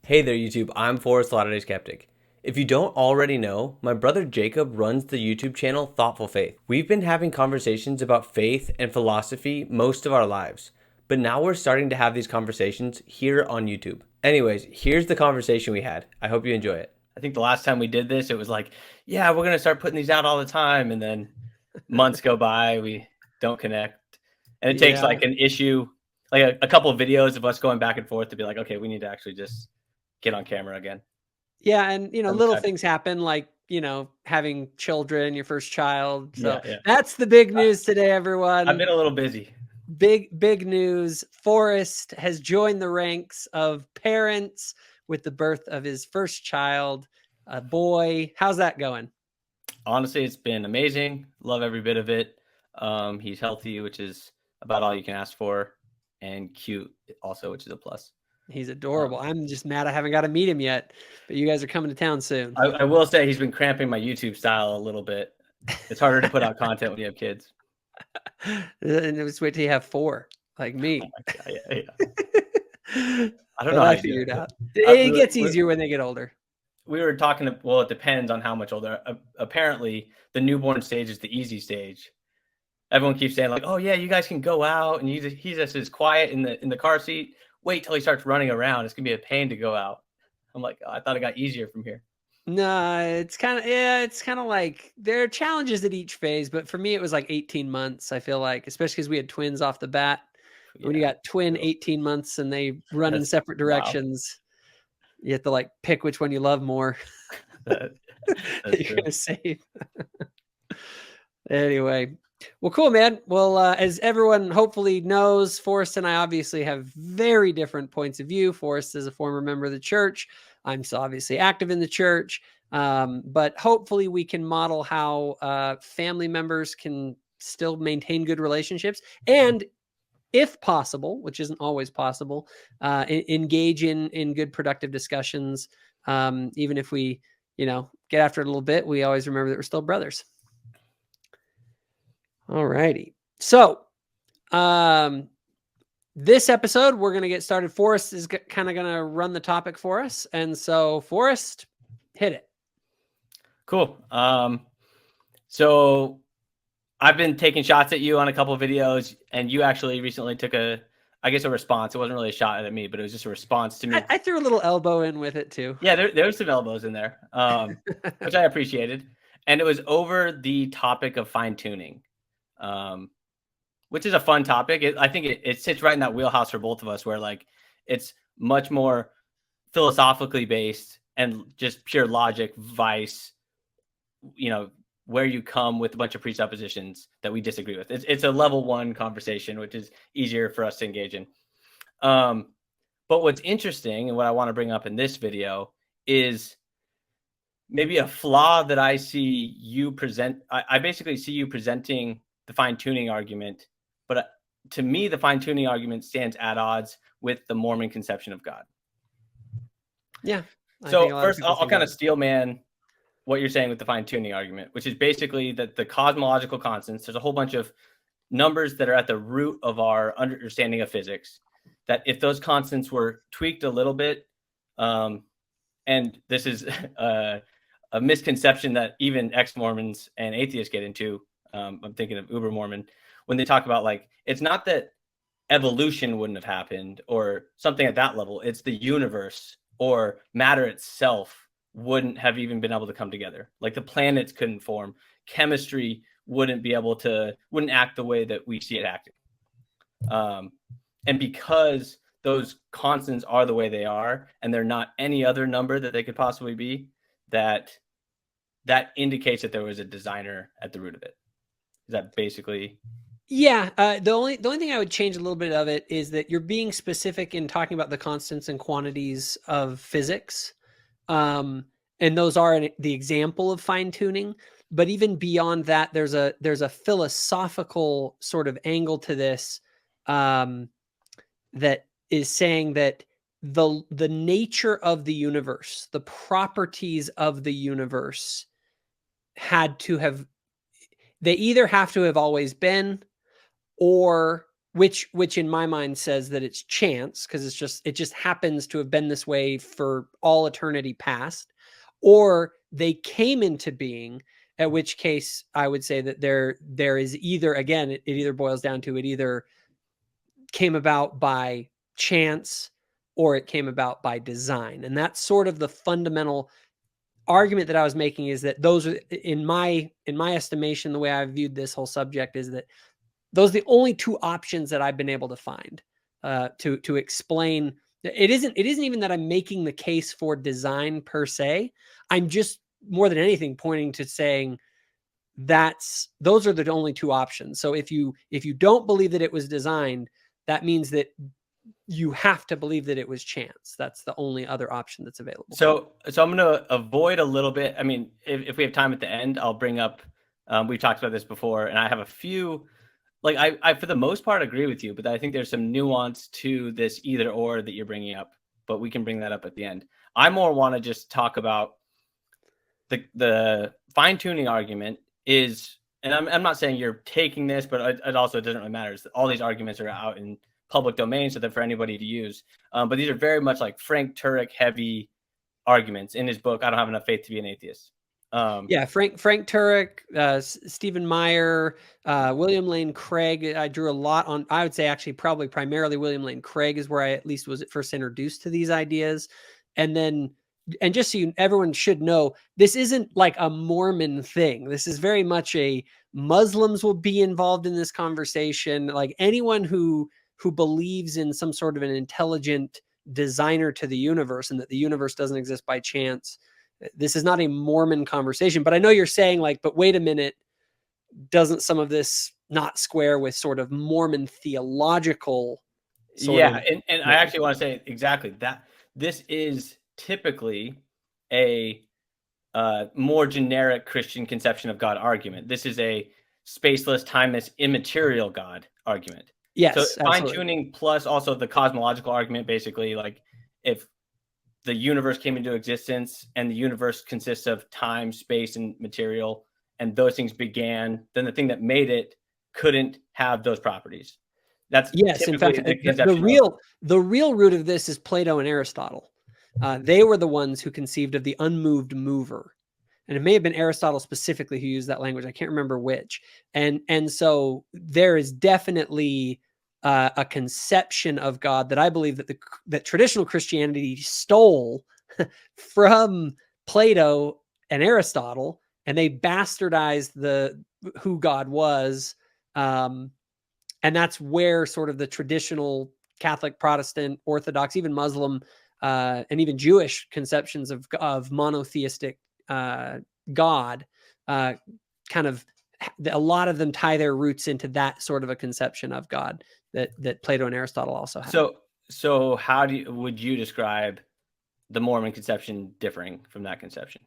Hey there, YouTube. I'm Forrest Latter-day Skeptic. If you don't already know, my brother Jacob runs the YouTube channel Thoughtful Faith. We've been having conversations about faith and philosophy most of our lives, but now we're starting to have these conversations here on YouTube. Anyways, here's the conversation we had. I hope you enjoy it. I think the last time we did this, it was like, yeah, we're going to start putting these out all the time. And then months go by, we don't connect. And it takes like an issue, like a couple of videos of us going back and forth to be like, okay, we need to actually just get on camera again. Yeah, and little things happen, like having children, your first child. So that's the big news today, everyone. I've been a little busy. Big news. Forrest has joined the ranks of parents with the birth of his first child, a boy. How's that going? Honestly, it's been amazing. Love every bit of it. He's healthy, which is about all you can ask for, and cute also, which is a plus. He's adorable. I'm just mad I haven't got to meet him yet, but you guys are coming to town soon. I will say he's been cramping my YouTube style a little bit. It's harder to put out content when you have kids. And just wait till you have 4, like me. Oh yeah. I don't know how I figured out. It gets easier when they get older. We were talking, well, it depends on how much older. Apparently, the newborn stage is the easy stage. Everyone keeps saying like, "Oh yeah, you guys can go out," and he's just as quiet in the car seat. Wait till he starts running around. It's gonna be a pain to go out. I'm like, oh, I thought it got easier from here. No, it's kind of like there are challenges at each phase, but for me it was like 18 months. I feel like, especially because we had twins off the bat. Yeah. When you got twin 18 months and they run in separate directions, you have to like pick which one you love more. That you're gonna save. Anyway, well, cool, man. Well, as everyone hopefully knows, Forrest and I obviously have very different points of view. Forrest is a former member of the church. I'm so obviously active in the church, but hopefully we can model how family members can still maintain good relationships and, if possible, which isn't always possible, engage in good productive discussions. Even if we, get after it a little bit, we always remember that we're still brothers. All righty. So, this episode, we're going to get started. Forrest is kind of going to run the topic for us. And so, Forrest, hit it. Cool. So I've been taking shots at you on a couple of videos, and you actually recently took a response. It wasn't really a shot at me, but it was just a response to me. I threw a little elbow in with it too. Yeah, there was some elbows in there, which I appreciated. And it was over the topic of fine tuning. Which is a fun topic. I think it sits right in that wheelhouse for both of us, where like it's much more philosophically based and just pure logic, vice, where you come with a bunch of presuppositions that we disagree with. It's a level 1 conversation, which is easier for us to engage in. But what's interesting and what I want to bring up in this video is maybe a flaw that I see you present. I basically see you presenting the fine-tuning argument, but to me, the fine-tuning argument stands at odds with the Mormon conception of God. Yeah. So first, I'll kind of steel man what you're saying with the fine-tuning argument, which is basically that the cosmological constants, there's a whole bunch of numbers that are at the root of our understanding of physics, that if those constants were tweaked a little bit, and this is a misconception that even ex-Mormons and atheists get into, I'm thinking of Uber Mormon, when they talk about like, it's not that evolution wouldn't have happened or something at that level. It's the universe or matter itself wouldn't have even been able to come together. Like the planets couldn't form. Chemistry wouldn't act the way that we see it acting. And because those constants are the way they are, and they're not any other number that they could possibly be, that indicates that there was a designer at the root of it. Is that basically? Yeah. The only thing I would change a little bit of it is that you're being specific in talking about the constants and quantities of physics. And those are the example of fine tuning. But even beyond that, there's a philosophical sort of angle to this, that is saying that the nature of the universe, the properties of the universe they either have to have always been, or which in my mind says that it's chance, because it just happens to have been this way for all eternity past, or they came into being, at which case I would say that there is either, again, it either boils down to it either came about by chance or it came about by design. And that's sort of the fundamental argument that I was making, is that those are, in my estimation, the way I've viewed this whole subject, is that those are the only two options that I've been able to find to explain. It isn't even that I'm making the case for design per se. I'm just, more than anything, pointing to saying those are the only two options. So if you don't believe that it was designed, that means that you have to believe that it was chance. That's the only other option that's available. So I'm going to avoid a little bit. I mean, if we have time at the end, I'll bring up, we've talked about this before, and I have a few, like I for the most part agree with you, but I think there's some nuance to this either or that you're bringing up, but we can bring that up at the end. I more want to just talk about the fine tuning argument is, and I'm not saying you're taking this, but it also doesn't really matter. All these arguments are out in public domain, so they're for anybody to use. But these are very much like Frank Turek heavy arguments in his book, I Don't Have Enough Faith to Be an Atheist. Frank Turek, Stephen Meyer, William Lane Craig. I drew a lot on, I would say actually probably primarily William Lane Craig is where I at least was at first introduced to these ideas. And just so everyone should know, this isn't like a Mormon thing. This is very much Muslims will be involved in this conversation. Like anyone who believes in some sort of an intelligent designer to the universe and that the universe doesn't exist by chance. This is not a Mormon conversation, but I know you're saying like, but wait a minute, doesn't some of this not square with sort of Mormon theological? And I actually want to say exactly that. This is typically a more generic Christian conception of God argument. This is a spaceless, timeless, immaterial God argument. Yes. So fine tuning plus also the cosmological argument, basically, like if the universe came into existence and the universe consists of time, space, and material, and those things began, then the thing that made it couldn't have those properties. That's in fact, the real root of this is Plato and Aristotle. They were the ones who conceived of the unmoved mover. And it may have been Aristotle specifically who used that language. I can't remember which. And so there is definitely a conception of God that I believe that traditional Christianity stole from Plato and Aristotle, and they bastardized who God was. And that's where sort of the traditional Catholic, Protestant, Orthodox, even Muslim, and even Jewish conceptions of monotheistic God, kind of, a lot of them tie their roots into that sort of a conception of God that Plato and Aristotle also had. So how would you describe the Mormon conception differing from that conception?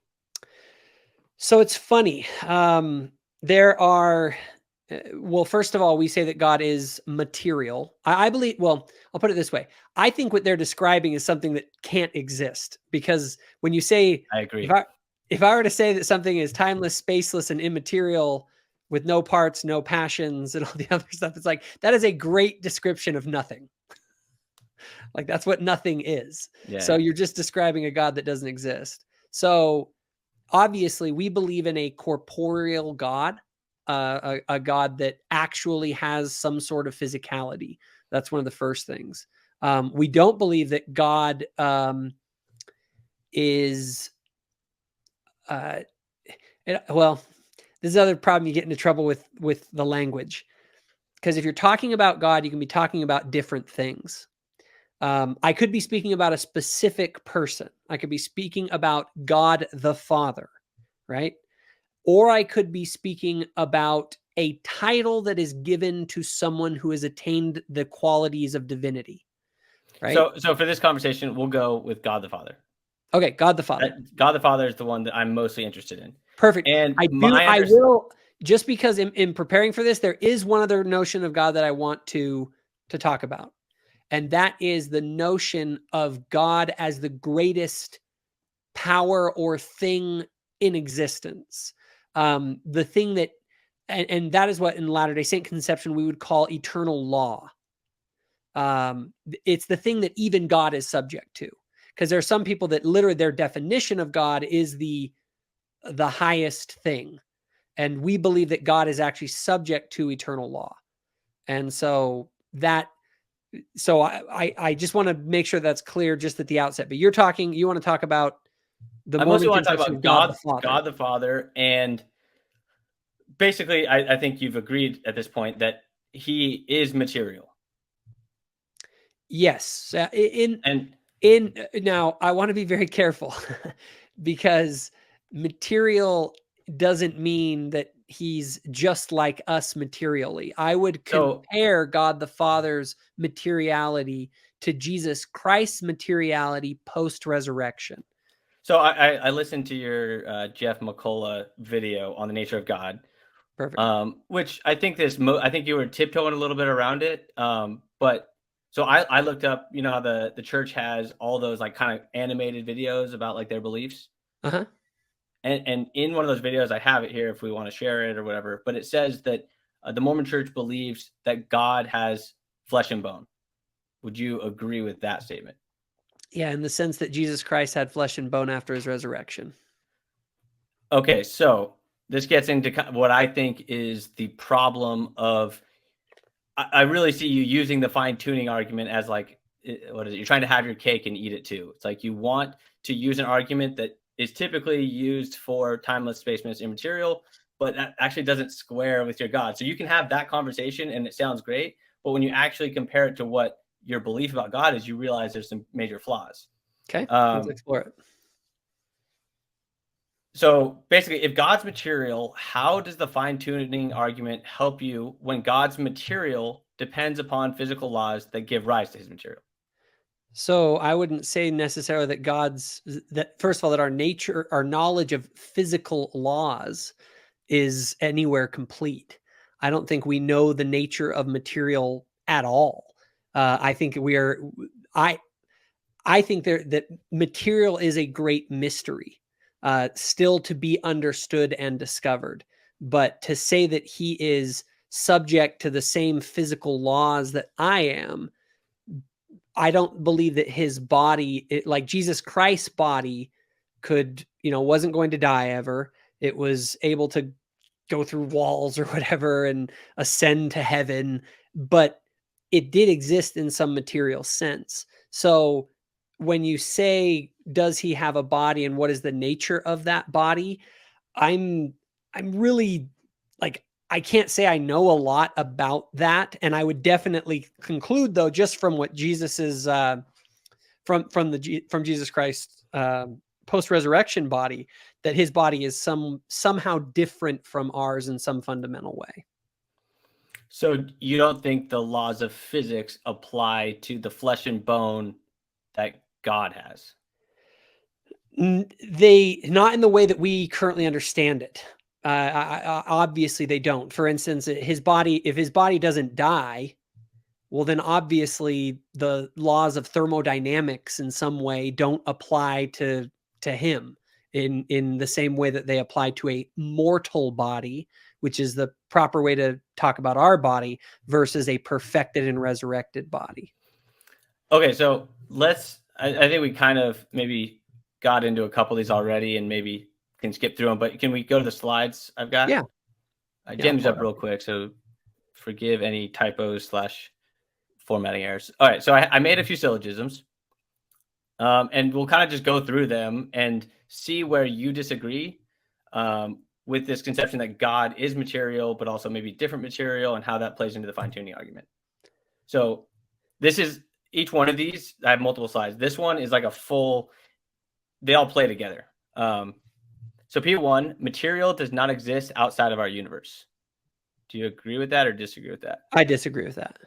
So it's funny. There are, well, first of all, we say that God is material. I believe, well, I'll put it this way. I think what they're describing is something that can't exist, because when you say, I agree. If I were to say that something is timeless, spaceless, and immaterial with no parts, no passions, and all the other stuff, it's like, that is a great description of nothing. Like that's what nothing is. Yeah. So you're just describing a God that doesn't exist. So obviously we believe in a corporeal God, a God that actually has some sort of physicality. That's one of the first things. We don't believe that God is... well, this is another problem. You get into trouble with the language, because if you're talking about God, you can be talking about different things. I could be speaking about a specific person. I could be speaking about God the Father, right? Or I could be speaking about a title that is given to someone who has attained the qualities of divinity, right? So for this conversation, we'll go with God the Father. Okay, God the Father. God the Father is the one that I'm mostly interested in. Perfect. And I will, just because in preparing for this, there is one other notion of God that I want to talk about. And that is the notion of God as the greatest power or thing in existence. The thing that, and that is what in Latter-day Saint conception we would call eternal law. It's the thing that even God is subject to. Because there are some people that literally their definition of God is the highest thing. And we believe that God is actually subject to eternal law. And so I just want to make sure that's clear just at the outset. But you want to talk about the Mormon mostly want to talk conception about of God the Father. And basically, I think you've agreed at this point that he is material. Yes. Now, I want to be very careful because material doesn't mean that he's just like us materially. I would compare God the Father's materiality to Jesus Christ's materiality post-resurrection. So I listened to your Jeff McCullough video on the nature of God. Perfect. Which I think I think you were tiptoeing a little bit around it. But so I looked up, you know, how the church has all those like kind of animated videos about like their beliefs. Uh-huh. And in one of those videos, I have it here if we want to share it or whatever, but it says that the Mormon church believes that God has flesh and bone. Would you agree with that statement? Yeah, in the sense that Jesus Christ had flesh and bone after his resurrection. Okay, so this gets into what I think is the problem of, I really see you using the fine-tuning argument as like, what is it? You're trying to have your cake and eat it too. It's like you want to use an argument that is typically used for timeless, spaceless, immaterial, but that actually doesn't square with your God. So you can have that conversation and it sounds great, but when you actually compare it to what your belief about God is, you realize there's some major flaws. Okay, let's explore it. So basically, if God's material, how does the fine-tuning argument help you when God's material depends upon physical laws that give rise to his material? So I wouldn't say necessarily that first of all, that our knowledge of physical laws is anywhere complete. I don't think we know the nature of material at all. I think I think that material is a great mystery, still to be understood and discovered. But to say that he is subject to the same physical laws that I am, I don't believe that his body, like Jesus Christ's body, wasn't going to die ever. It was able to go through walls or whatever and ascend to heaven, but it did exist in some material sense. So when you say, does he have a body and what is the nature of that body? I'm really like, I can't say I know a lot about that. And I would definitely conclude though, just from what Jesus is, from Jesus Christ, post-resurrection body, that his body is somehow different from ours in some fundamental way. So you don't think the laws of physics apply to the flesh and bone that God has? They not in the way that we currently understand it. Obviously they don't. For instance, if his body doesn't die, well, then obviously the laws of thermodynamics in some way don't apply to him in the same way that they apply to a mortal body, which is the proper way to talk about our body, versus a perfected and resurrected body. Okay, so I think we kind of maybe got into a couple of these already and maybe can skip through them, but can we go to the slides I've got? Yeah. I jammed these up real quick, so forgive any typos / formatting errors. All right, so I made a few syllogisms, and we'll kind of just go through them and see where you disagree with this conception that God is material, but also maybe different material, and how that plays into the fine-tuning argument. So this is each one of these. I have multiple slides. This one is like a full, they all play together. So P1, material does not exist outside of our universe. Do you agree with that or disagree with that? I disagree with that.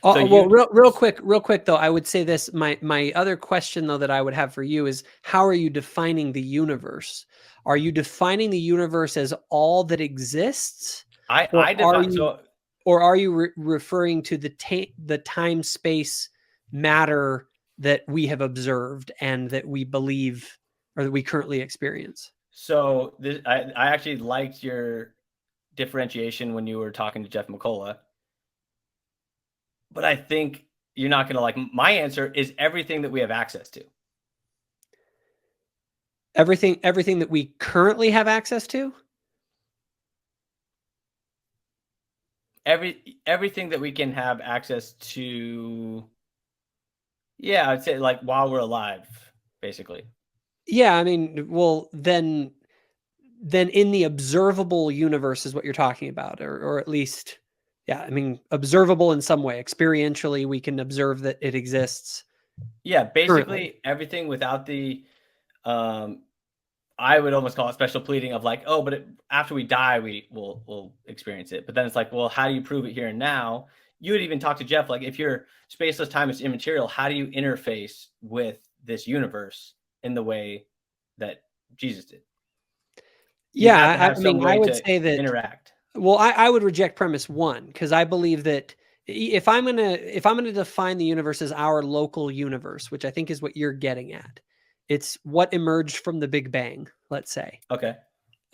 Well, real quick though, I would say this. My other question though that I would have for you is, how are you defining the universe? Are you defining the universe as all that exists? Or are you referring to the time, space, matter that we have observed and that we believe or that we currently experience? So I actually liked your differentiation when you were talking to Jeff McCullough. But I think you're not going to like my answer is everything that we have access to. Everything that we currently have access to? Everything that we can have access to. Yeah, I'd say like while we're alive, basically. Yeah, I mean, well, then in the observable universe is what you're talking about, or at least, yeah, I mean, observable in some way. Experientially, we can observe that it exists. Yeah, basically currently. Everything without the, I would almost call it special pleading of like, oh, but after we die, we'll experience it. But then it's like, well, how do you prove it here and now? You would even talk to Jeff, like if your spaceless time is immaterial, how do you interface with this universe in the way that Jesus did? Yeah, I mean, I would say that interact. Well, I would reject premise one because I believe that if I'm gonna define the universe as our local universe, which I think is what you're getting at, it's what emerged from the Big Bang. Let's say. Okay.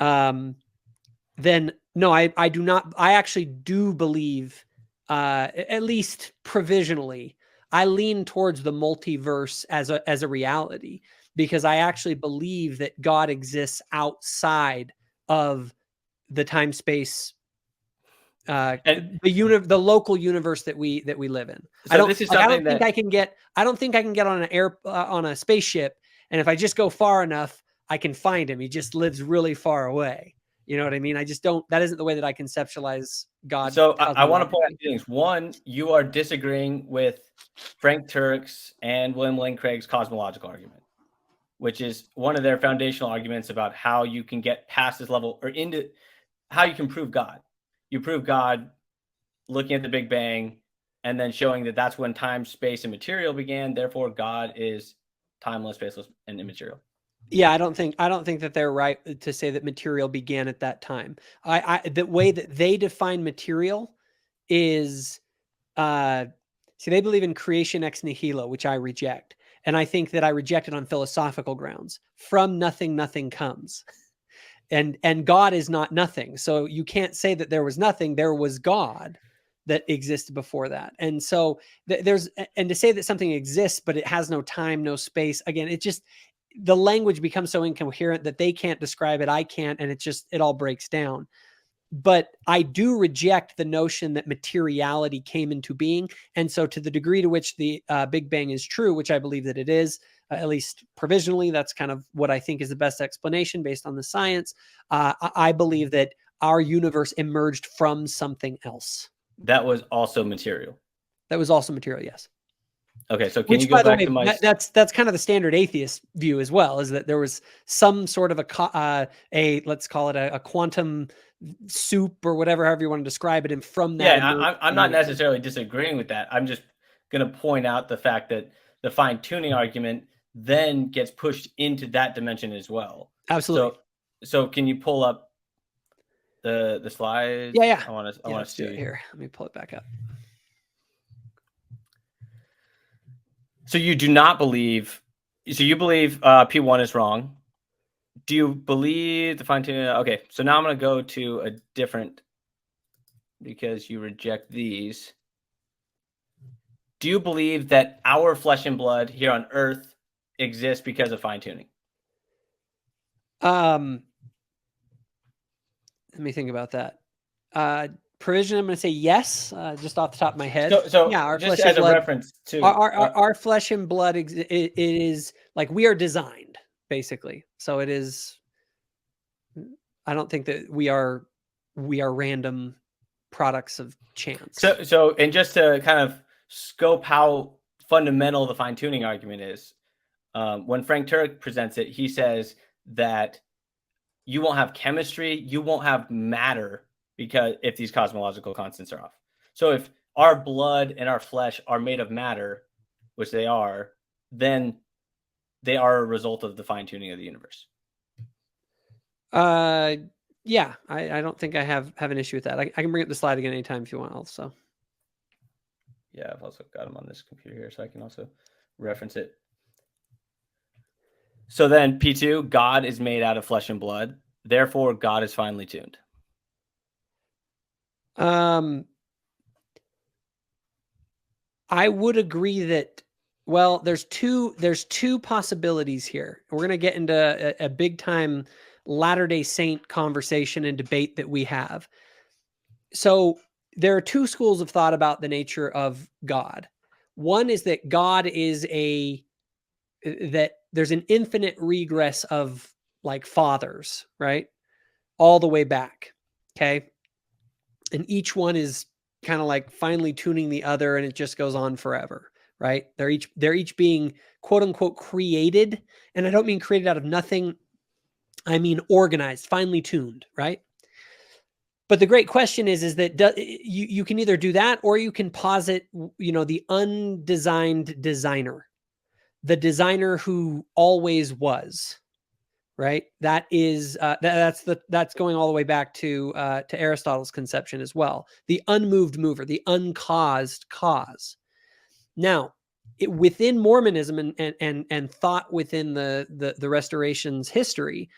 Then no, I do not. I actually do believe, at least provisionally, I lean towards the multiverse as a reality because I actually believe that God exists outside of the time space, the local universe that we live in. So I don't think I can get on an on a spaceship, and if I just go far enough, I can find him. He just lives really far away. You know what I mean? I just don't. That isn't the way that I conceptualize God. So I want to point out two things. One, you are disagreeing with Frank Turek's and William Lane Craig's cosmological argument, which is one of their foundational arguments about how you can get past this level or into how you can prove God. You prove God looking at the Big Bang and then showing that that's when time, space, and material began. Therefore, God is timeless, spaceless, and immaterial. Yeah, I don't think that they're right to say that material began at that time. The way that they define material is, see, they believe in creation ex nihilo, which I reject. And I think that I reject it on philosophical grounds. From nothing, nothing comes. And God is not nothing. So you can't say that there was nothing. There was God that existed before that. And so and to say that something exists, but it has no time, no space, again, it just, the language becomes so incoherent that they can't describe it. I can't. And it all breaks down. But I do reject the notion that materiality came into being. And so to the degree to which the Big Bang is true, which I believe that it is, at least provisionally, that's kind of what I think is the best explanation based on the science. I believe that our universe emerged from something else. That was also material. Yes. Okay, so can you go back to my? That's kind of the standard atheist view as well, is that there was some sort of a let's call it a quantum soup or whatever, however you want to describe it, and from that. Yeah, I'm not necessarily disagreeing with that. I'm just going to point out the fact that the fine tuning argument then gets pushed into that dimension as well. Absolutely. So can you pull up the slides? Yeah. I want to see it here. Let me pull it back up. So you do not believe. So you believe P1 is wrong. Do you believe the fine tuning? Okay, so now I'm going to go to a different, because you reject these. Do you believe that our flesh and blood here on Earth exists because of fine tuning? Let me think about that. Provision, I'm going to say yes, just off the top of my head. So yeah, our just flesh as and blood, a reference to our flesh and blood, it is like we are designed, basically. So it is. I don't think that we are random products of chance. So and just to kind of scope how fundamental the fine tuning argument is, when Frank Turek presents it, he says that you won't have chemistry, you won't have matter, because if these cosmological constants are off. So if our blood and our flesh are made of matter, which they are, then they are a result of the fine tuning of the universe. Yeah, I don't think I have an issue with that. I can bring up the slide again anytime if you want also. Yeah, I've also got them on this computer here, so I can also reference it. So then P2, God is made out of flesh and blood. Therefore, God is finely tuned. I would agree that, well, there's two possibilities here. We're going to get into a big time Latter-day Saint conversation and debate that we have. So there are two schools of thought about the nature of God. One is that God is that there's an infinite regress of like fathers, right? All the way back. Okay. And each one is kind of like finely tuning the other, and it just goes on forever, right? They're each being quote unquote created. And I don't mean created out of nothing. I mean organized, finely tuned, right? But the great question is that you can either do that, or you can posit, the undesigned designer, the designer who always was, right? That is that's going all the way back to Aristotle's conception as well. The unmoved mover, the uncaused cause. Now, within Mormonism and thought within the Restoration's history,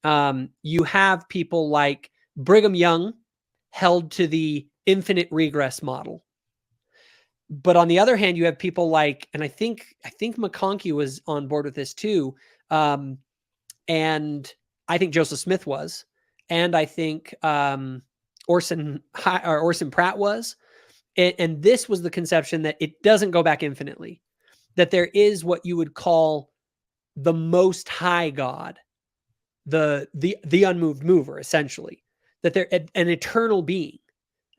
you have people like Brigham Young held to the infinite regress model. But on the other hand, you have people like, and I think McConkie was on board with this too, and I think Joseph Smith was, and I think Orson Pratt was, and this was the conception that it doesn't go back infinitely, that there is what you would call the Most High God, the unmoved mover, essentially, that they're an eternal being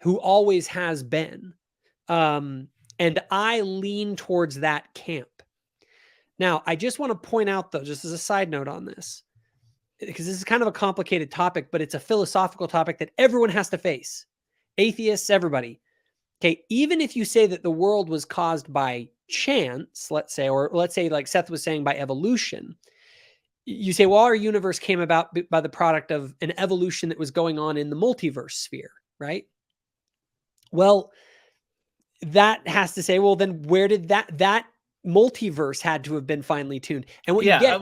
who always has been. And I lean towards that camp. Now, I just want to point out, though, just as a side note on this, because this is kind of a complicated topic, but it's a philosophical topic that everyone has to face. Atheists, everybody. Okay, even if you say that the world was caused by chance, let's say, or let's say like Seth was saying by evolution, you say, well, our universe came about by the product of an evolution that was going on in the multiverse sphere, right? Well, that has to say, well, then where did that multiverse had to have been finely tuned? And what you get,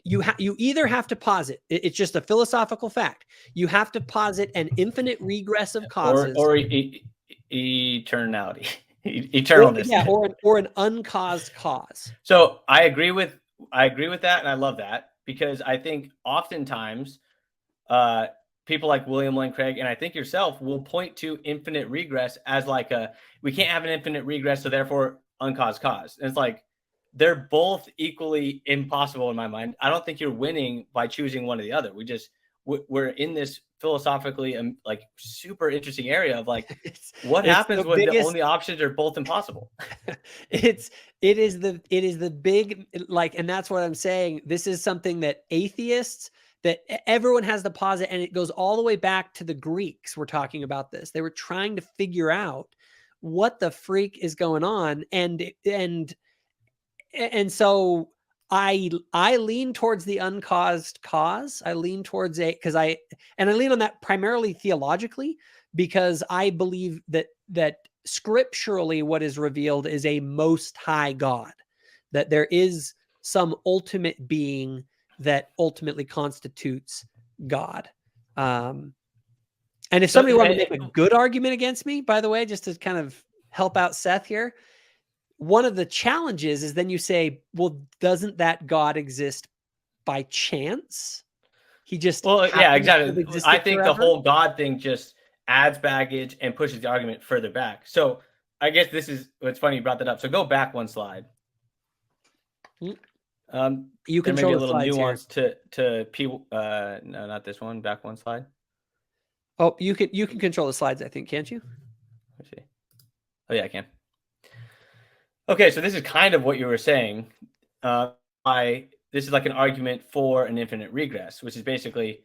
you either have to posit, it's just a philosophical fact. You have to posit an infinite regress of causes, or eternality, eternalness, or an uncaused cause. So I agree with that, and I love that, because I think oftentimes people like William Lane Craig, and I think yourself, will point to infinite regress as like we can't have an infinite regress, so therefore uncaused cause. And it's like they're both equally impossible in my mind. I don't think you're winning by choosing one or the other. We're in this philosophically like super interesting area of like what happens when the only options are both impossible. It is the big, like, and that's what I'm saying. This is something that atheists, that everyone has to posit, and it goes all the way back to the Greeks. We're talking about this. They were trying to figure out what the freak is going on, and so I lean towards the uncaused cause. I lean towards I lean on that primarily theologically, because I believe that scripturally what is revealed is a Most High God, that there is some ultimate being that ultimately constitutes God. And if somebody wanted to make a good argument against me, by the way, just to kind of help out Seth here, one of the challenges is then you say, well, doesn't that God exist by chance? He just, yeah, exactly. I think forever? The whole God thing just adds baggage and pushes the argument further back. So I guess this is what's funny you brought that up. So go back one slide. You can show a little nuance here. to P. No, not this one. Back one slide. Oh, you can control the slides, I think, can't you? Let's see. Oh yeah, I can. Okay, so this is kind of what you were saying. This is like an argument for an infinite regress, which is basically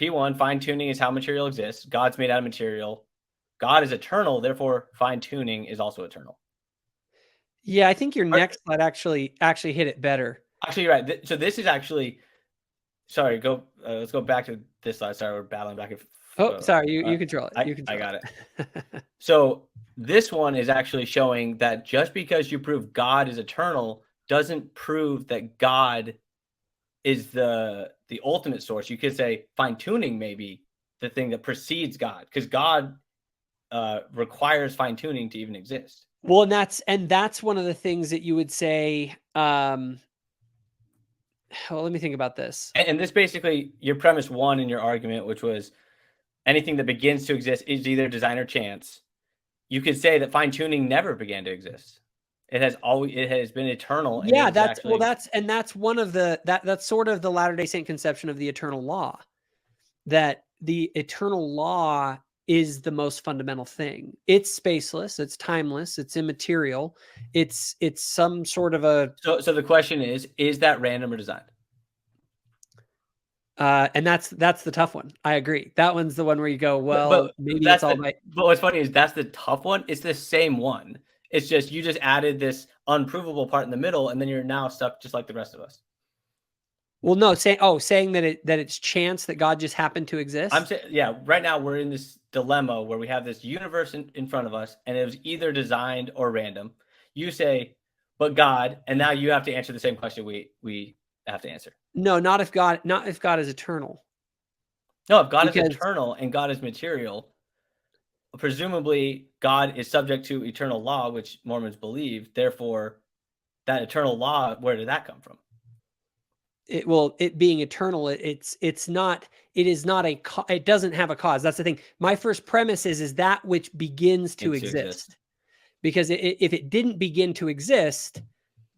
P1, fine-tuning is how material exists. God's made out of material. God is eternal, therefore fine-tuning is also eternal. Yeah, I think your next slide actually hit it better. Actually, you're right. So this is actually, sorry, let's go back to this slide. Sorry, we're battling back. Sorry, you control it. I got it. So this one is actually showing that just because you prove God is eternal doesn't prove that God is the ultimate source. You could say fine-tuning maybe the thing that precedes God, because God requires fine tuning to even exist. Well, and that's one of the things that you would say. Well, let me think about this. And this basically your premise one in your argument, which was anything that begins to exist is either design or chance. You could say that fine tuning never began to exist. It has been eternal. And Yeah, that's one of that's sort of the Latter-day Saint conception of the eternal law. That the eternal law is the most fundamental thing. It's spaceless, it's timeless, it's immaterial. It's some sort of a So the question is that random or designed? And that's the tough one. I agree. That one's the one where you go, well, maybe that's it's all right. But what's funny is that's the tough one. It's the same one. It's just you just added this unprovable part in the middle, and then you're now stuck just like the rest of us. Well, no, saying that it's chance that God just happened to exist. I'm saying, yeah, right now we're in this dilemma where we have this universe in front of us, and it was either designed or random. You say, but God, and now you have to answer the same question we have to answer. No, not if God is eternal. No, if God is eternal and God is material, presumably God is subject to eternal law, which Mormons believe. Therefore, that eternal law, where did that come from? It being eternal, it doesn't have a cause. That's the thing. My first premise is that which begins to exist. Because if it didn't begin to exist,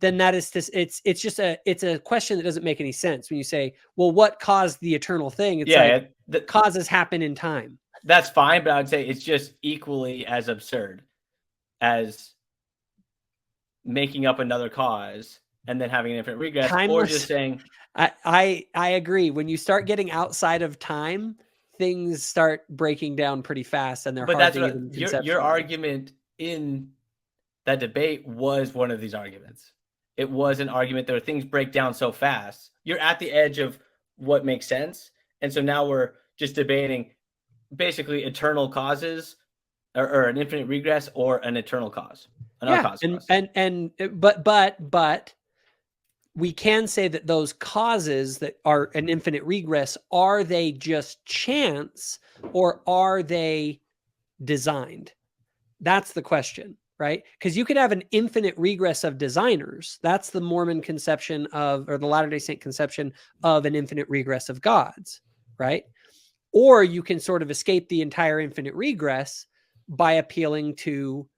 then that is this. It's a question that doesn't make any sense when you say, well, what caused the eternal thing? It's the causes happen in time. That's fine, but I would say it's just equally as absurd as making up another cause and then having an infinite regress, or just saying. I agree. When you start getting outside of time, things start breaking down pretty fast, and they're hard to even conceptualize. Your argument in that debate was one of these arguments. It was an argument that things break down so fast. You're at the edge of what makes sense, and so now we're just debating basically eternal causes, or an infinite regress, or an eternal cause. But we can say that those causes that are an infinite regress, are they just chance or are they designed? That's the question, right? Because you could have an infinite regress of designers. That's the Mormon conception or the Latter-day Saint conception of an infinite regress of gods, right? Or you can sort of escape the entire infinite regress by appealing to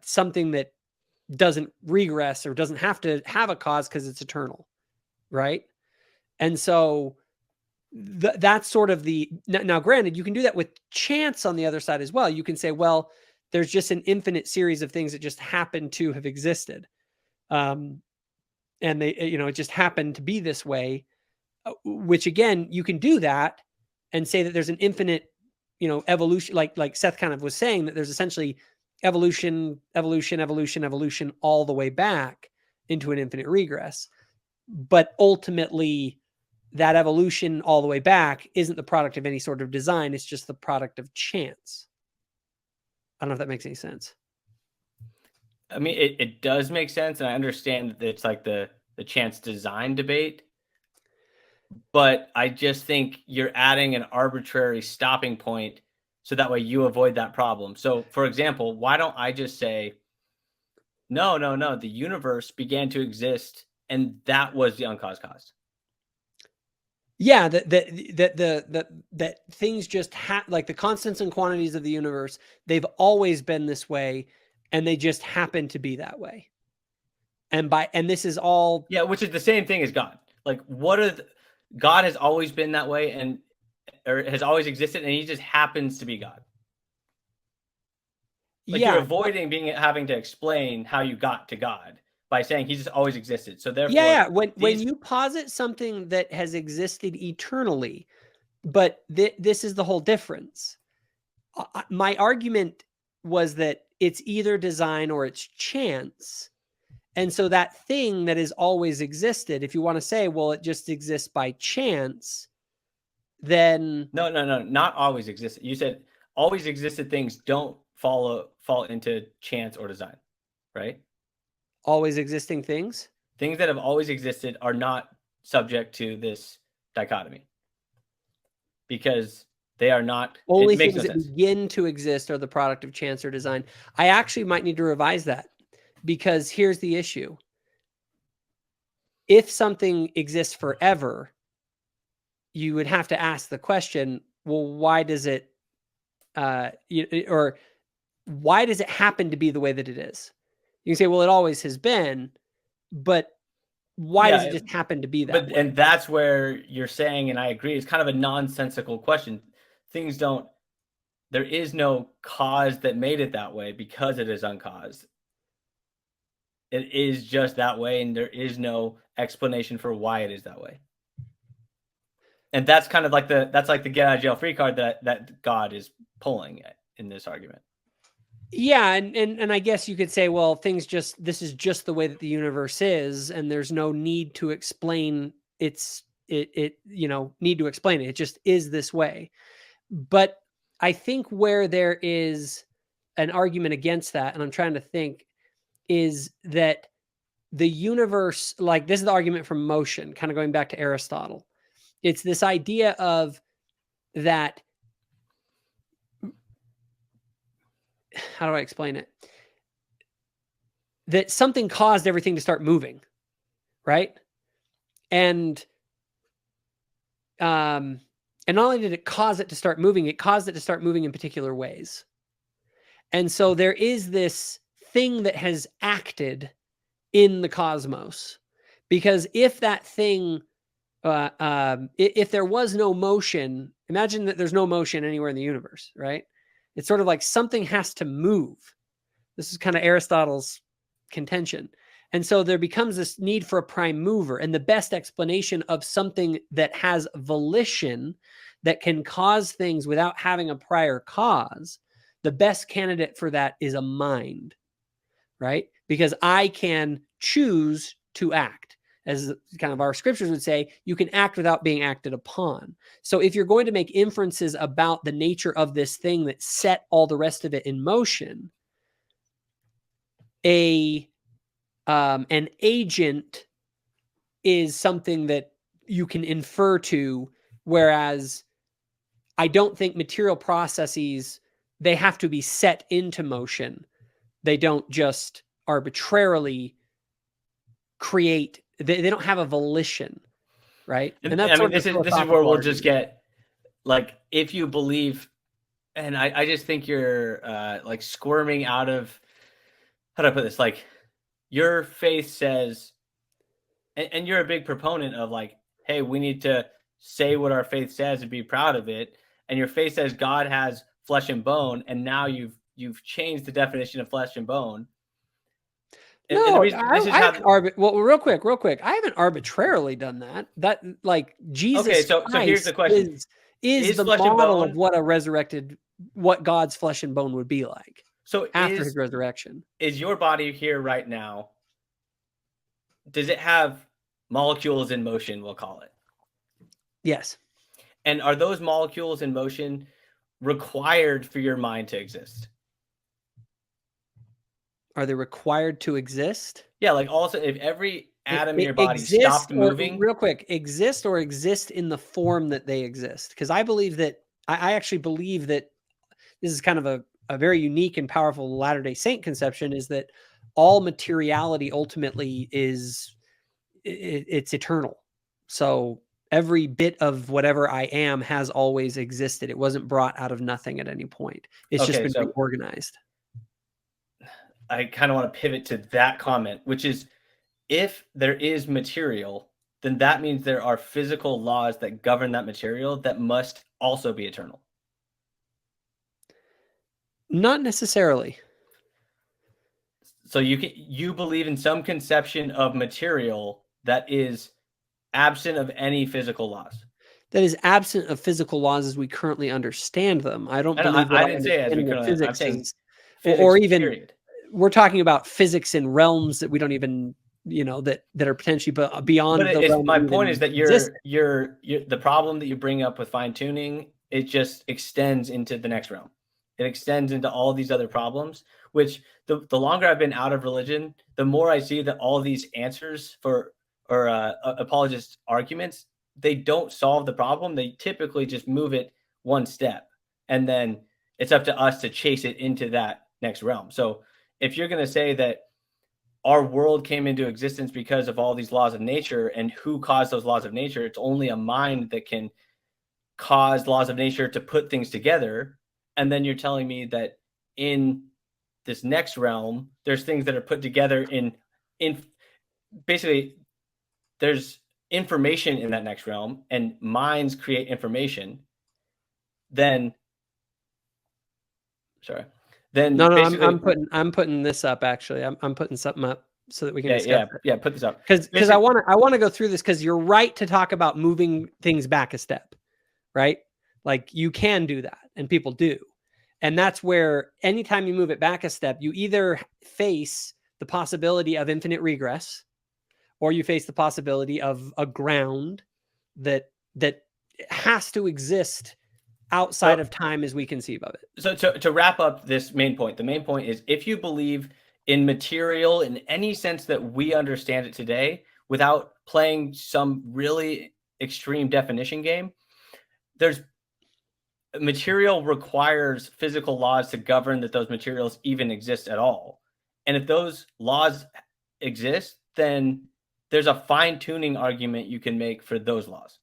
something that doesn't regress or doesn't have to have a cause because it's eternal, right? And so that's sort of now granted, you can do that with chance on the other side as well. You can say, well, there's just an infinite series of things that just happen to have existed. And they, it just happened to be this way, which again, you can do that and say that there's an infinite, evolution, like Seth kind of was saying, that there's essentially evolution all the way back into an infinite regress. But ultimately, that evolution all the way back isn't the product of any sort of design. It's just the product of chance. I don't know if that makes any sense. I mean, it does make sense. And I understand that it's like the chance design debate. But I just think you're adding an arbitrary stopping point so that way you avoid that problem. So, for example, why don't I just say, no, the universe began to exist and that was the uncaused cause? Yeah, that things just like the constants and quantities of the universe, they've always been this way and they just happen to be that way. And this is all... Yeah, which is the same thing as God. Like, God has always been that way or has always existed, and he just happens to be God. Like, you're avoiding having to explain how you got to God by saying he just always existed. So therefore, when you posit something that has existed eternally, but this is the whole difference. My argument was that it's either design or it's chance. And so that thing that has always existed, if you want to say, well, it just exists by chance, then... No, not always existed. You said always existed things don't fall into chance or design, right? Always existing things? Things that have always existed are not subject to this dichotomy. Because They are not. Only it makes things no that sense. begin to exist are the product of chance or design. I actually might need to revise that, because here's the issue. If something exists forever, you would have to ask the question, well, why does it, or why does it happen to be the way that it is? You can say, well, it always has been, but why does it just happen to be that way? And that's where you're saying, and I agree, it's kind of a nonsensical question. Things don't, there is no cause that made it that way because it is uncaused. It is just that way, and there is no explanation for why it is that way. And that's kind of like the get out of jail free card that God is pulling in this argument. Yeah, and I guess you could say, well, this is just the way that the universe is, and there's no need to explain need to explain it. It just is this way. But I think where there is an argument against that, and I'm trying to think, is that the universe, like this is the argument from motion, kind of going back to Aristotle. It's this idea of that. How do I explain it? That something caused everything to start moving, right? And not only did it cause it to start moving, it caused it to start moving in particular ways. And so there is this thing that has acted in the cosmos, because if that thing, if there was no motion, imagine that there's no motion anywhere in the universe, right? It's sort of like something has to move. This is kind of Aristotle's contention. And so there becomes this need for a prime mover. And the best explanation of something that has volition, that can cause things without having a prior cause, the best candidate for that is a mind, right? Because I can choose to act. As kind of our scriptures would say, you can act without being acted upon. So if you're going to make inferences about the nature of this thing that set all the rest of it in motion, an agent is something that you can infer to, whereas I don't think material processes, they have to be set into motion. They don't just arbitrarily create. They don't have a volition, right? And that's this is where we'll just get, like, if you believe, and I just think you're like squirming out of, how do I put this? Like, your faith says, and you're a big proponent of, like, hey, we need to say what our faith says and be proud of it. And your faith says God has flesh and bone, and now you've changed the definition of flesh and bone. Well, real quick. I haven't arbitrarily done that. That, like, Jesus. Okay, so here's the question: is the model of what God's flesh and bone would be like? So after his resurrection, is your body here right now? Does it have molecules in motion? We'll call it. Yes. And are those molecules in motion required for your mind to exist? Are they required to exist? Yeah, like, also, if every atom in your body stopped moving. Real quick, exist in the form that they exist. Because I believe that, I actually believe that this is kind of a very unique and powerful Latter-day Saint conception, is that all materiality ultimately it's eternal. So every bit of whatever I am has always existed. It wasn't brought out of nothing at any point. It's just been reorganized. I kind of want to pivot to that comment, which is, if there is material, then that means there are physical laws that govern that material that must also be eternal. Not necessarily. So you believe in some conception of material that is absent of any physical laws. That is absent of physical laws as we currently understand them. I didn't say as we currently. I'm saying physics, or even period. We're talking about physics in realms that we don't even, that are potentially beyond. But my point is that the problem that you bring up with fine tuning, it just extends into the next realm. It extends into all these other problems, which the longer I've been out of religion, the more I see that all these answers or apologist arguments, they don't solve the problem. They typically just move it one step, and then it's up to us to chase it into that next realm. So if you're going to say that our world came into existence because of all these laws of nature, and who caused those laws of nature, it's only a mind that can cause laws of nature to put things together. And then you're telling me that in this next realm, there's things that are put together in basically there's information in that next realm, and minds create information. Then no, I'm putting this up. Actually, I'm putting something up so that we can discuss it. Put this up because I want to go through this, because you're right to talk about moving things back a step, right? Like, you can do that, and people do. And that's where anytime you move it back a step, you either face the possibility of infinite regress, or you face the possibility of a ground that has to exist outside of time as we conceive of it. So to wrap up this main point, the main point is, if you believe in material in any sense that we understand it today, without playing some really extreme definition game, material requires physical laws to govern that those materials even exist at all. And if those laws exist, then there's a fine-tuning argument you can make for those laws.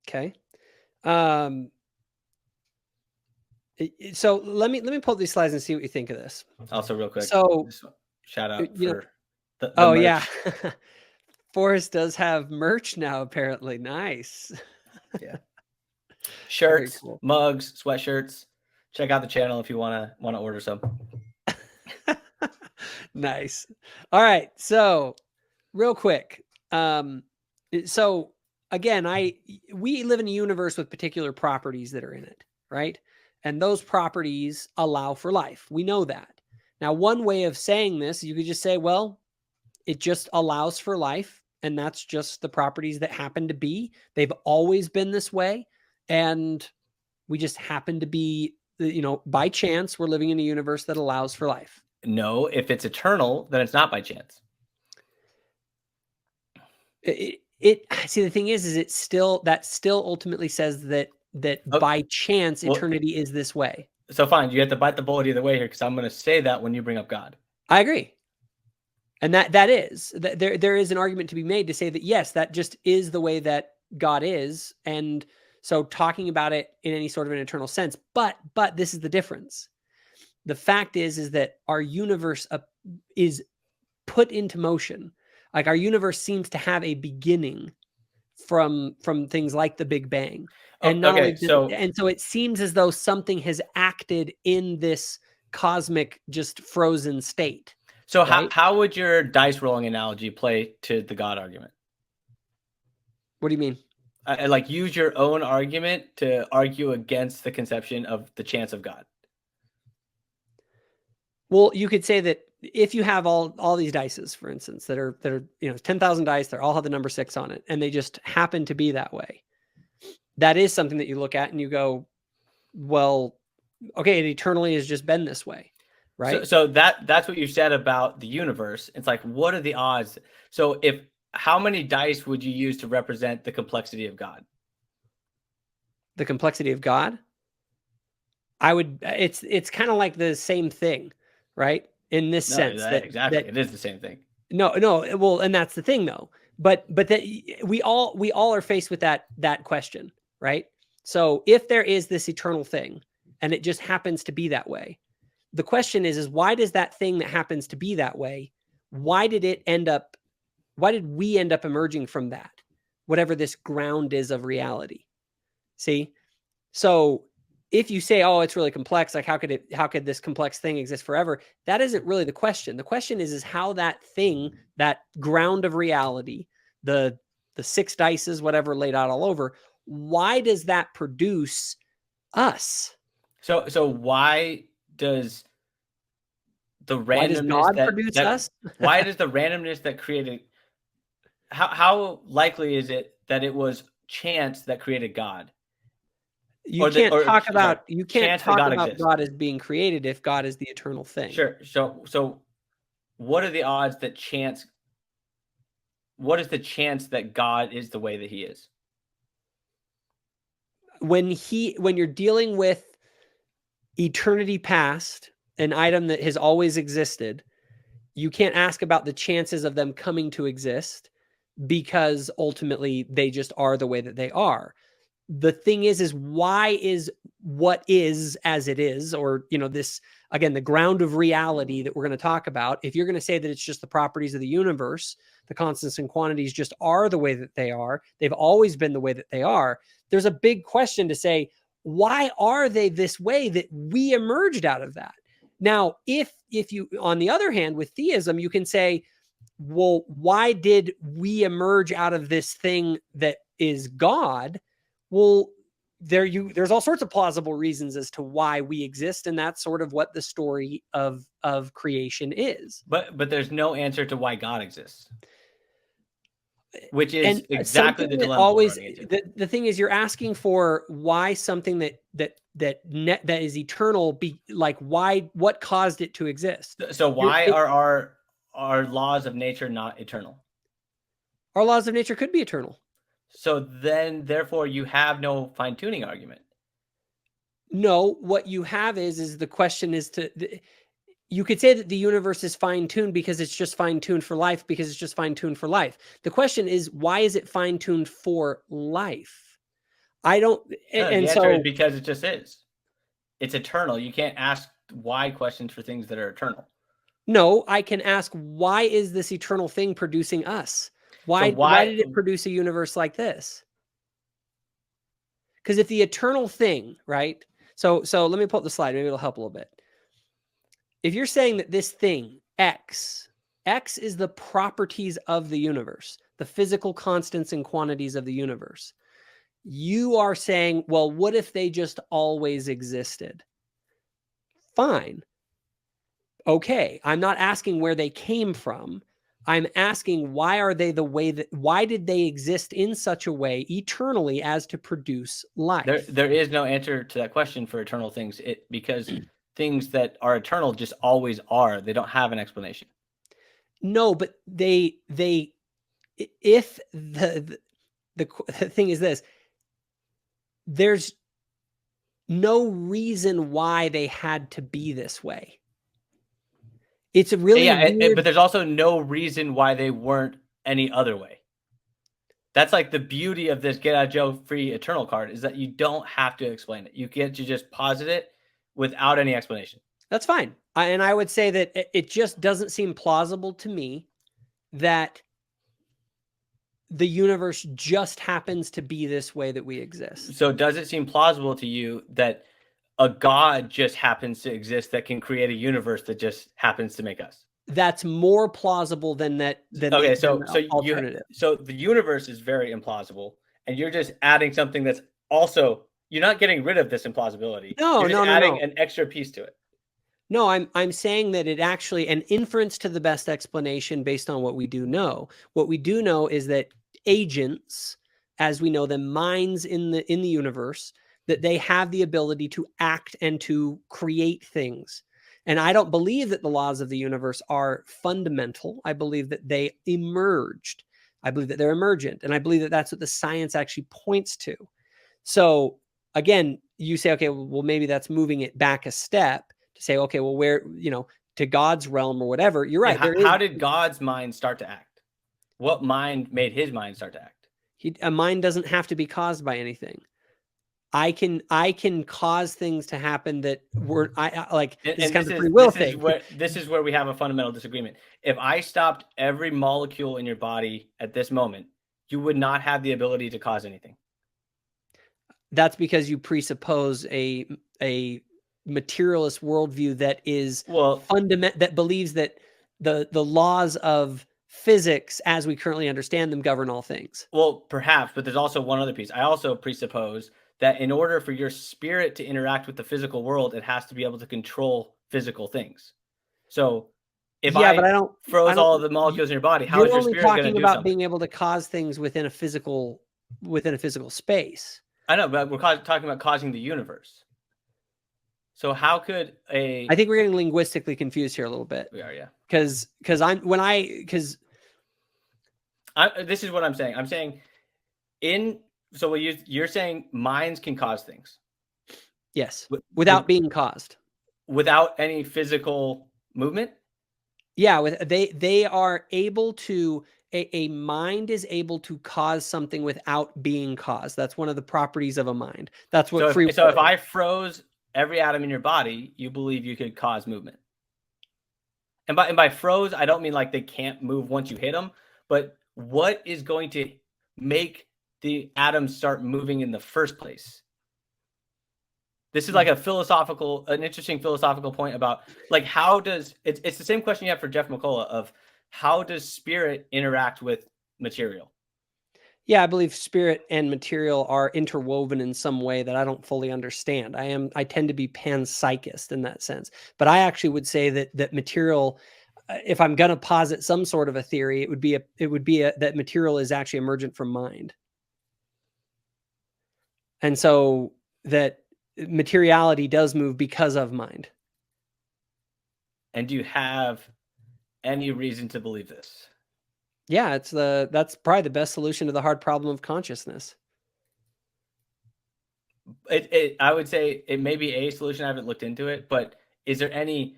Okay. So let me pull up these slides and see what you think of this. Also, real quick, so shout out for the oh merch. Yeah. Forrest does have merch now, apparently. Nice. Yeah. Shirts, cool. Mugs, sweatshirts. Check out the channel if you want to order some. Nice. All right. So real quick. So again, we live in a universe with particular properties that are in it, right? And those properties allow for life. We know that. Now, one way of saying this, you could just say, well, it just allows for life, and that's just the properties that happen to be. They've always been this way, and we just happen to be, by chance, we're living in a universe that allows for life. No, if it's eternal, then it's not by chance. See, the thing is that still ultimately says that okay. By chance, eternity is this way. So fine, you have to bite the bullet either way here, because I'm going to say that when you bring up God. I agree. And there is an argument to be made to say that, yes, that just is the way that God is. And so talking about it in any sort of an eternal sense, but this is the difference. The fact is that our universe is put into motion. Like, our universe seems to have a beginning from things like the Big Bang. And so it seems as though something has acted in this cosmic, just frozen state. So right? how would your dice rolling analogy play to the God argument? What do you mean? Like, use your own argument to argue against the conception of the chance of God. Well, you could say that if you have all these dices, for instance, that are 10,000 dice, they all have the number 6 on it, and they just happen to be that way. That is something that you look at and you go, well, okay, it eternally has just been this way, right? So that's what you said about the universe. It's like, what are the odds? So how many dice would you use to represent the complexity of God? The complexity of God? It's kind of like the same thing, right? In this sense. Exactly. It is the same thing. No. Well, and that's the thing though. But that we all are faced with that question, right? So if there is this eternal thing and it just happens to be that way, the question is why does that thing that happens to be that way, why did we end up emerging from that? Whatever this ground is of reality. See? So if you say, oh, it's really complex, like how could this complex thing exist forever? That isn't really the question. The question is how that thing, that ground of reality, the 6 dices, whatever laid out all over, why does that produce us? So why does the randomness why does God produce us? Why does the randomness that created, how likely is it that it was chance that created God? You can't talk about God as being created if God is the eternal thing. Sure. So what are the odds that what is the chance that God is the way that he is? when you're dealing with eternity past, an item that has always existed, you can't ask about the chances of them coming to exist because ultimately they just are the way that they are. The thing is why is what is as it is, or, this, again, the ground of reality that we're going to talk about. If you're going to say that it's just the properties of the universe, the constants and quantities just are the way that they are, they've always been the way that they are, there's a big question to say, why are they this way that we emerged out of that? Now, if you, on the other hand, with theism, you can say, well, why did we emerge out of this thing that is God? Well, there's all sorts of plausible reasons as to why we exist, and that's sort of what the story of creation is. But there's no answer to why God exists, which is exactly the dilemma. Always, the thing is, you're asking for why something that is eternal be like, why, what caused it to exist? So why are our laws of nature not eternal? Our laws of nature could be eternal. So then, therefore, you have no fine-tuning argument. No, what you have is the question is you could say that the universe is fine-tuned because it's just fine-tuned for life, because it's just fine-tuned for life. The question is, why is it fine-tuned for life? I don't. No, the answer is because it just is. It's eternal. You can't ask why questions for things that are eternal. No, I can ask, why is this eternal thing producing us? Why did it produce a universe like this? Because if the eternal thing, right? So let me pull up the slide. Maybe it'll help a little bit. If you're saying that this thing, X is the properties of the universe, the physical constants and quantities of the universe, you are saying, well, what if they just always existed? Fine. Okay. I'm not asking where they came from. I'm asking, why are they the way why did they exist in such a way eternally as to produce life? There is no answer to that question for eternal things, because things that are eternal just always are. They don't have an explanation. No, but if the thing is this, there's no reason why they had to be this way. It's a really weird... but there's also no reason why they weren't any other way. That's like the beauty of this get out of jail free eternal card, is that you don't have to explain it. You get to just posit it without any explanation. That's fine. And I would say that it just doesn't seem plausible to me that the universe just happens to be this way that we exist. So does it seem plausible to you that a God just happens to exist that can create a universe that just happens to make us? That's more plausible than that. Okay, so the universe is very implausible, and you're just adding something that's also, you're not getting rid of this implausibility. You're just adding an extra piece to it. No, I'm saying that it actually, an inference to the best explanation based on what we do know. What we do know is that agents, as we know them, minds in the universe, that they have the ability to act and to create things. And I don't believe that the laws of the universe are fundamental. I believe that they emerged. I believe that they're emergent. And I believe that that's what the science actually points to. So again, you say, okay, well, maybe that's moving it back a step to say, okay, well, where, to God's realm or whatever. You're right. How did God's mind start to act? What mind made his mind start to act? A mind doesn't have to be caused by anything. I can cause things to happen that were this kind of free will thing. This is where we have a fundamental disagreement. If I stopped every molecule in your body at this moment, you would not have the ability to cause anything. That's because you presuppose a materialist worldview that is fundamental, that believes that the laws of physics as we currently understand them govern all things. Well, perhaps, but there's also one other piece. I also presuppose that in order for your spirit to interact with the physical world, it has to be able to control physical things. So if I froze all of the molecules in your body, how is your spirit going to do something? You're only talking about being able to cause things within a physical space. I know, but we're talking about causing the universe. So how could I think we're getting linguistically confused here a little bit. We are, yeah. Because this is what I'm saying. I'm saying in So you're saying minds can cause things? Yes, without being caused. Without any physical movement? Yeah, they are able to, a mind is able to cause something without being caused. That's one of the properties of a mind. That's what free will is. So if I froze every atom in your body, you believe you could cause movement? And by froze, I don't mean like they can't move once you hit them, but what is going to make the atoms start moving in the first place? This is like an interesting philosophical point about like how does it's the same question you have for Jeff McCullough of how does spirit interact with material? Yeah, I believe spirit and material are interwoven in some way that I don't fully understand. I tend to be panpsychist in that sense, but I actually would say that material, if I'm going to posit some sort of a theory, it would be that material is actually emergent from mind, and so that materiality does move because of mind. And do you have any reason to believe this? Yeah, that's probably the best solution to the hard problem of consciousness. I would say it may be a solution. I haven't looked into it, but is there any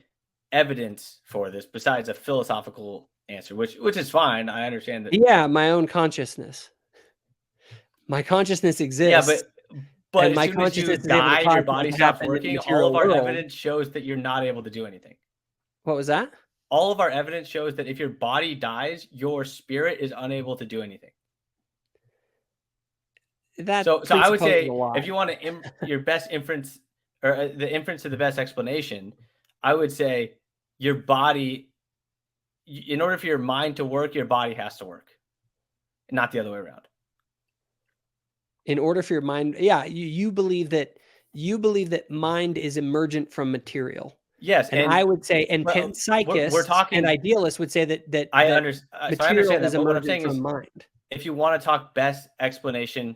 evidence for this besides a philosophical answer, which is fine? I understand that. Yeah, my own consciousness. My consciousness exists. Yeah, but as soon as you die and your body stops working, all of our evidence shows that you're not able to do anything. What was that? All of our evidence shows that if your body dies, your spirit is unable to do anything. So I would say if you want your best inference or the inference to the best explanation, I would say your body, in order for your mind to work, your body has to work, not the other way around. In order for your mind, yeah, you believe that mind is emergent from material. Yes, and I would say, and panpsychists and idealists would say that I understand. Material is emergent from mind. If you want to talk best explanation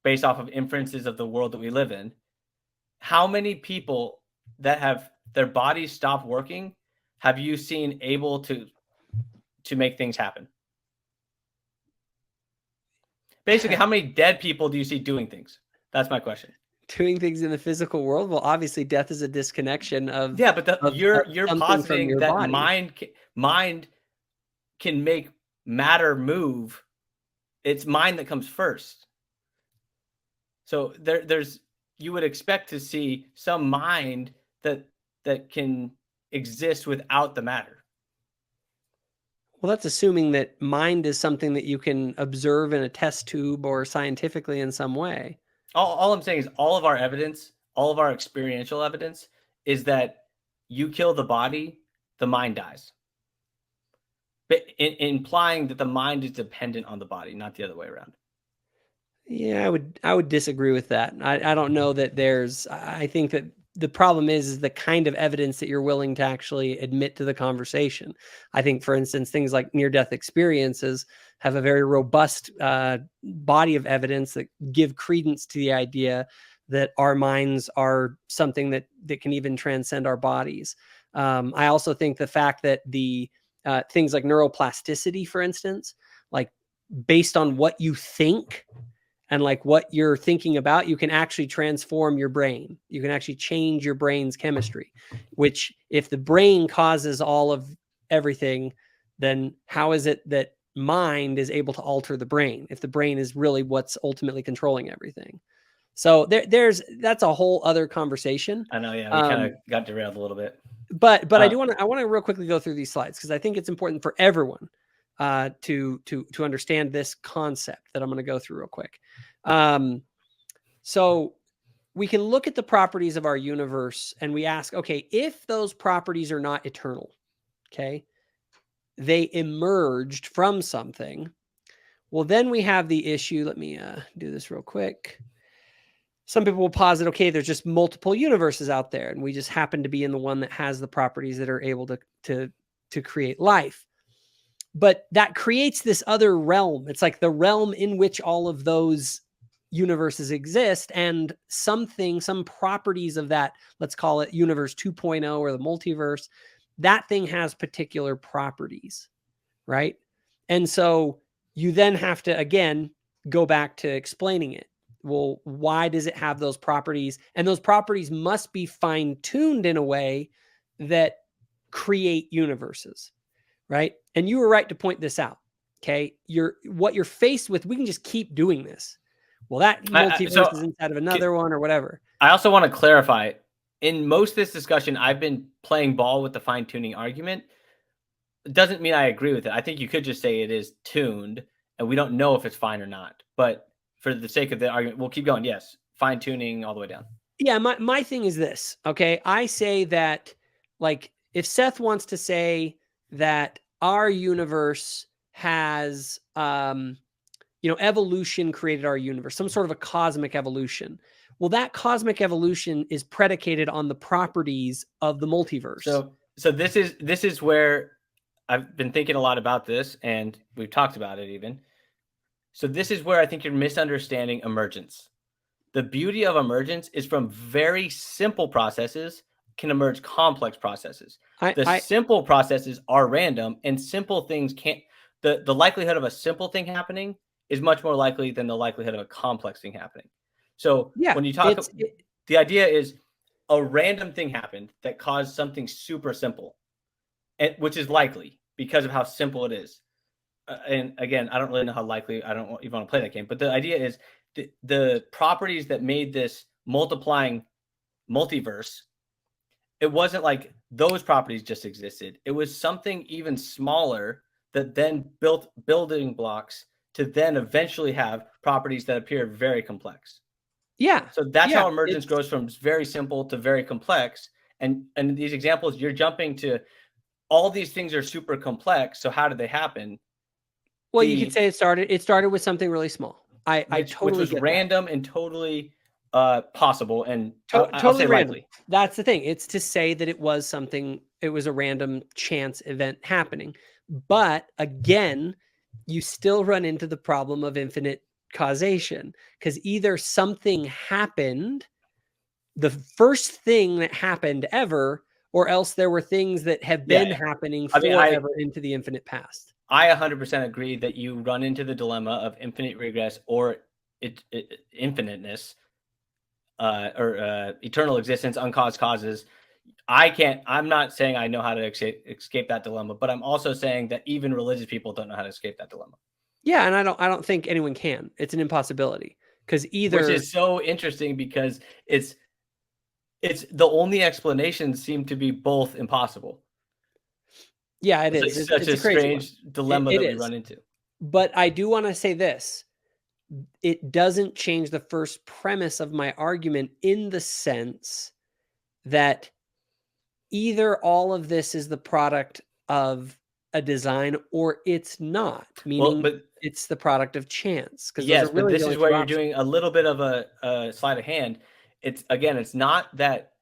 based off of inferences of the world that we live in, how many people that have their bodies stop working have you seen able to make things happen? Basically, how many dead people do you see doing things? That's my question. Doing things in the physical world? Well, obviously, death is a disconnection of. Yeah, but you're positing that body. mind can make matter move. It's mind that comes first. So there's you would expect to see some mind that can exist without the matter. Well, that's assuming that mind is something that you can observe in a test tube or scientifically in some way. All I'm saying is all of our evidence, all of our experiential evidence is that you kill the body, the mind dies. But implying that the mind is dependent on the body, not the other way around. Yeah, I would disagree with that. I don't know that I think that the problem is the kind of evidence that you're willing to actually admit to the conversation. I think, for instance, things like near-death experiences have a very robust body of evidence that give credence to the idea that our minds are something that can even transcend our bodies. I also think the fact that the things like neuroplasticity, for instance, like based on what you think and like what you're thinking about, you can actually transform your brain. You can actually change your brain's chemistry, which if the brain causes all of everything, then how is it that mind is able to alter the brain if the brain is really what's ultimately controlling everything? So that's a whole other conversation. I know. Yeah. We kind of got derailed a little bit, but I want to real quickly go through these slides because I think it's important for everyone to understand this concept that I'm going to go through real quick. So we can look at the properties of our universe and we ask, okay, if those properties are not eternal, okay, they emerged from something. Well, then we have the issue. Let me do this real quick. Some people will posit, okay, there's just multiple universes out there, and we just happen to be in the one that has the properties that are able to create life. But that creates this other realm. It's like the realm in which all of those universes exist, and some properties of that, let's call it universe 2.0 or the multiverse, that thing has particular properties, right? And so you then have to, again, go back to explaining it. Well, why does it have those properties? And those properties must be fine-tuned in a way that create universes, right? And you were right to point this out. Okay, what you're faced with, we can just keep doing this. Well, that multiverse is inside of another one or whatever. I also want to clarify, in most of this discussion, I've been playing ball with the fine-tuning argument. It doesn't mean I agree with it. I think you could just say it is tuned, and we don't know if it's fine or not. But for the sake of the argument, we'll keep going. Yes, fine-tuning all the way down. Yeah, my thing is this, okay? I say that, like, if Seth wants to say that our universe has, evolution created our universe, some sort of a cosmic evolution. Well, that cosmic evolution is predicated on the properties of the multiverse. So this is where I've been thinking a lot about this, and we've talked about it even. So this is where I think you're misunderstanding emergence. The beauty of emergence is from very simple processes can emerge complex processes. Simple processes are random, and simple things can't. The likelihood of a simple thing happening is much more likely than the likelihood of a complex thing happening. So when you talk, the idea is a random thing happened that caused something super simple, which is likely because of how simple it is. And again, I don't really know how likely. I don't even want to play that game. But the idea is the properties that made this multiplying multiverse. It wasn't like those properties just existed. It was something even smaller that then built building blocks to then eventually have properties that appear very complex. Yeah. So that's how emergence grows from very simple to very complex. And these examples, you're jumping to all these things are super complex. So how did they happen? Well, you could say it started with something really small. I totally which was random and totally possible and totally random. Likely. That's the thing. It's to say that it was a random chance event happening. But again, you still run into the problem of infinite causation, because either something happened, the first thing that happened ever, or else there were things that have been happening forever into the infinite past. I 100% agree that you run into the dilemma of infinite regress or infiniteness, or eternal existence, uncaused causes. I'm not saying I know how to escape that dilemma, but I'm also saying that even religious people don't know how to escape that dilemma. Yeah, and I don't think anyone can. It's an impossibility, because which is so interesting, because it's the only explanations seem to be both impossible. Yeah, it is. It's such a strange dilemma that we run into. But I do want to say this. It doesn't change the first premise of my argument, in the sense that either all of this is the product of a design or it's not, meaning it's the product of chance. Yes, but this is where you're doing a little bit of a sleight of hand. It's not that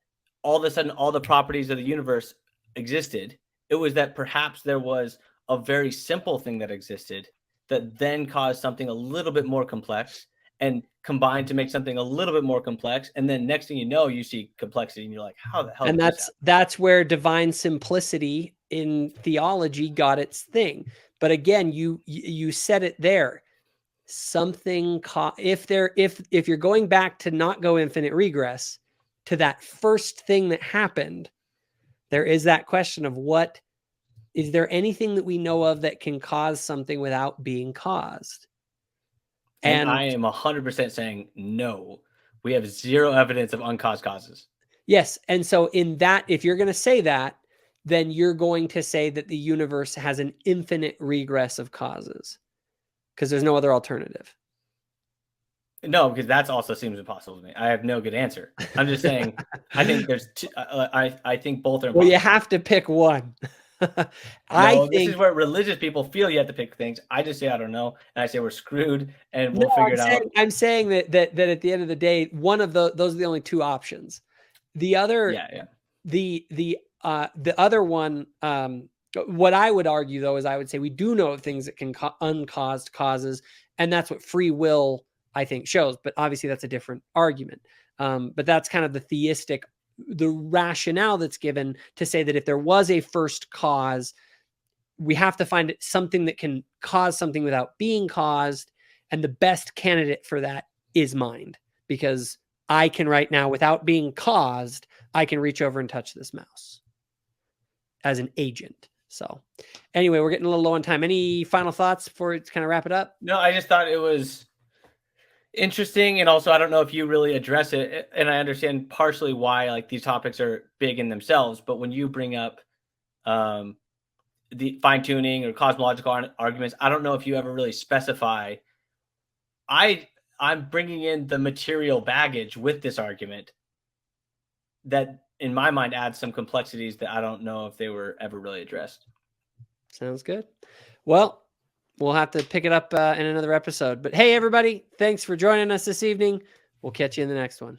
all of a sudden all the properties of the universe existed. It was that perhaps there was a very simple thing that existed that then caused something a little bit more complex and combined to make something a little bit more complex. And then next thing you know, you see complexity and you're like, how the hell? And that's where divine simplicity in theology got its thing. But again, you said it there. Something if you're going back to not go infinite regress to that first thing that happened, there is that question of is there anything that we know of that can cause something without being caused? And I am 100% saying no. We have zero evidence of uncaused causes. Yes. And so in that, if you're going to say that, then you're going to say that the universe has an infinite regress of causes, because there's no other alternative. No, because that also seems impossible to me. I have no good answer. I'm just saying, I think there's two, I think both are impossible. Well, you have to pick one. This is where religious people feel you have to pick things. I just say I don't know, and I say we're screwed, and we'll figure it out. I'm saying that at the end of the day, one of those are the only two options. The other, the other one, what I would argue though is I would say we do know of things that can uncaused causes, and that's what free will I think shows. But obviously that's a different argument. But that's kind of the rationale that's given to say that if there was a first cause, we have to find something that can cause something without being caused. And the best candidate for that is mind, because I can right now, without being caused, I can reach over and touch this mouse as an agent. So anyway, we're getting a little low on time. Any final thoughts before we kind of wrap it up? No, I just thought it was interesting. And also, I don't know if you really address it. And I understand partially why like these topics are big in themselves. But when you bring up the fine tuning or cosmological arguments, I don't know if you ever really specify. I'm bringing in the material baggage with this argument that in my mind adds some complexities that I don't know if they were ever really addressed. Sounds good. Well, we'll have to pick it up in another episode. But hey, everybody, thanks for joining us this evening. We'll catch you in the next one.